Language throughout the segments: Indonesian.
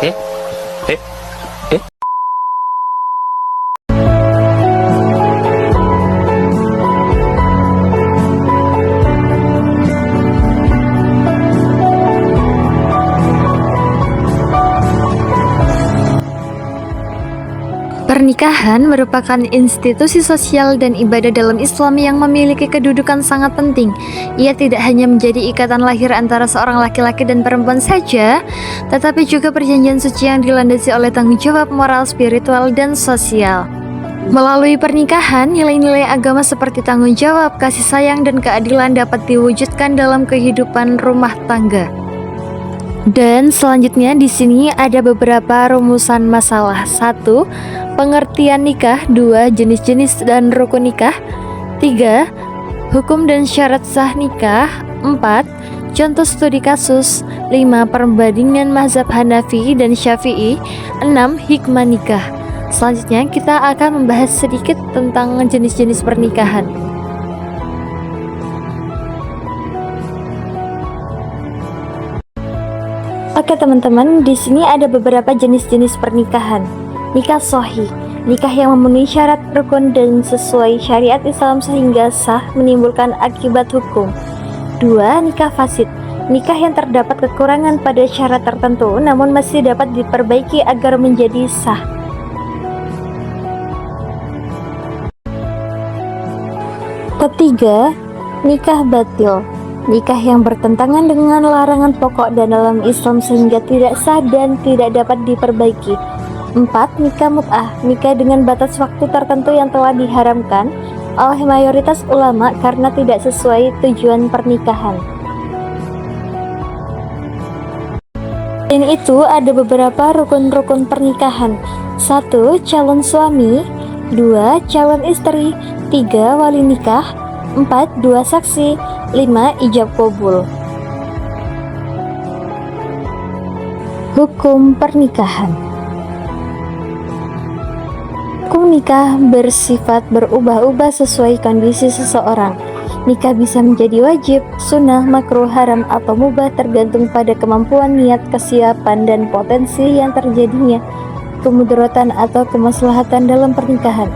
Eh? Eh? Eh? Pernikahan merupakan institusi sosial dan ibadah dalam Islam yang memiliki kedudukan sangat penting. Ia tidak hanya menjadi ikatan lahir antara seorang laki-laki dan perempuan saja, tetapi juga perjanjian suci yang dilandasi oleh tanggung jawab moral, spiritual, dan sosial. Melalui pernikahan, nilai-nilai agama seperti tanggung jawab, kasih sayang, dan keadilan dapat diwujudkan dalam kehidupan rumah tangga. Dan selanjutnya di sini ada beberapa rumusan masalah. 1. Pengertian nikah. 2. Jenis-jenis dan rukun nikah. 3. Hukum dan syarat sah nikah. 4. Contoh studi kasus. 5. Perbandingan mazhab Hanafi dan Syafi'i. 6. Hikmah nikah. Selanjutnya kita akan membahas sedikit tentang jenis-jenis pernikahan. Oke teman-teman, di sini ada beberapa jenis-jenis pernikahan. Nikah sahih, nikah yang memenuhi syarat rukun dan sesuai syariat Islam sehingga sah menimbulkan akibat hukum. 2. Nikah fasid, nikah yang terdapat kekurangan pada syarat tertentu namun masih dapat diperbaiki agar menjadi sah. Ketiga, nikah batil, nikah yang bertentangan dengan larangan pokok dan dalam Islam sehingga tidak sah dan tidak dapat diperbaiki. 4. Nikah mut'ah, nikah dengan batas waktu tertentu yang telah diharamkan oleh mayoritas ulama karena tidak sesuai tujuan pernikahan. Selain itu ada beberapa rukun-rukun pernikahan. 1. Calon suami. 2. Calon istri. 3. Wali nikah. 4. 2 saksi. 5. Ijab qabul. Hukum pernikahan. Hukum nikah bersifat berubah-ubah sesuai kondisi seseorang. Nikah bisa menjadi wajib, sunnah, makruh, haram, atau mubah tergantung pada kemampuan, niat, kesiapan, dan potensi yang terjadinya kemudaratan atau kemaslahatan dalam pernikahan.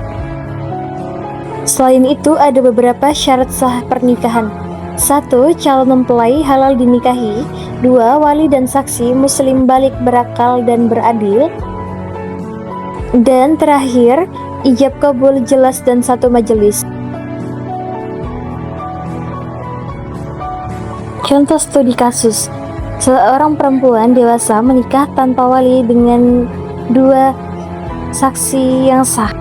Selain itu ada beberapa syarat sah pernikahan. 1. Calon mempelai halal dinikahi. 2. Wali dan saksi muslim balik berakal dan beradil. Dan terakhir, ijab kabul jelas dan satu majelis. Contoh studi kasus. Seorang perempuan dewasa menikah tanpa wali dengan 2 saksi yang sah.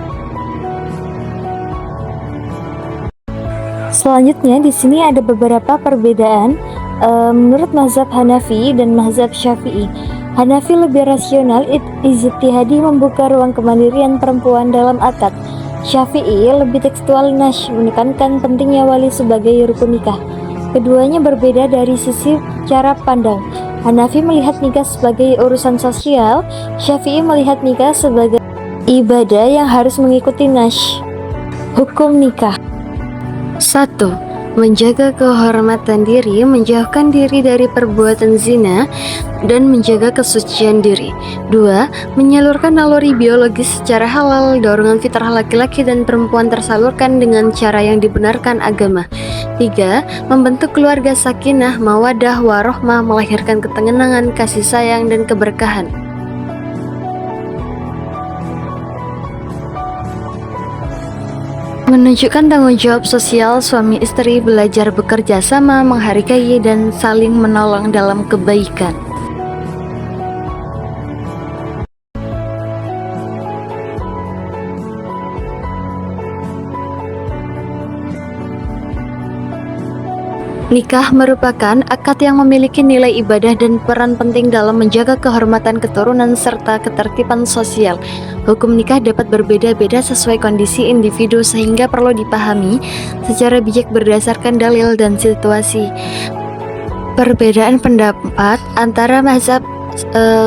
Selanjutnya di sini ada beberapa perbedaan menurut mazhab Hanafi dan mazhab Syafi'i. Hanafi lebih rasional, ijtihadi, membuka ruang kemandirian perempuan dalam akad. Syafi'i lebih tekstual, nash, menekankan pentingnya wali sebagai rukun nikah. Keduanya berbeda dari sisi cara pandang. Hanafi melihat nikah sebagai urusan sosial, Syafi'i melihat nikah sebagai ibadah yang harus mengikuti nash. Hukum nikah. 1. Menjaga kehormatan diri, menjauhkan diri dari perbuatan zina, dan menjaga kesucian diri. 2. Menyalurkan naluri biologis secara halal, dorongan fitrah laki-laki dan perempuan tersalurkan dengan cara yang dibenarkan agama. 3. Membentuk keluarga sakinah, mawadah, warohmah, melahirkan ketenangan, kasih sayang, dan keberkahan. Menunjukkan tanggung jawab sosial suami istri, belajar bekerja sama, menghargai dan saling menolong dalam kebaikan. Nikah merupakan akad yang memiliki nilai ibadah dan peran penting dalam menjaga kehormatan keturunan serta ketertiban sosial. Hukum nikah dapat berbeda-beda sesuai kondisi individu sehingga perlu dipahami secara bijak berdasarkan dalil dan situasi. Perbedaan pendapat antara mazhab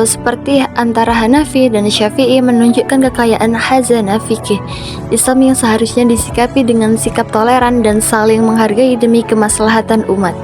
seperti antara Hanafi dan Syafi'i menunjukkan kekayaan khazanah fikih Islam yang seharusnya disikapi dengan sikap toleran dan saling menghargai demi kemaslahatan umat.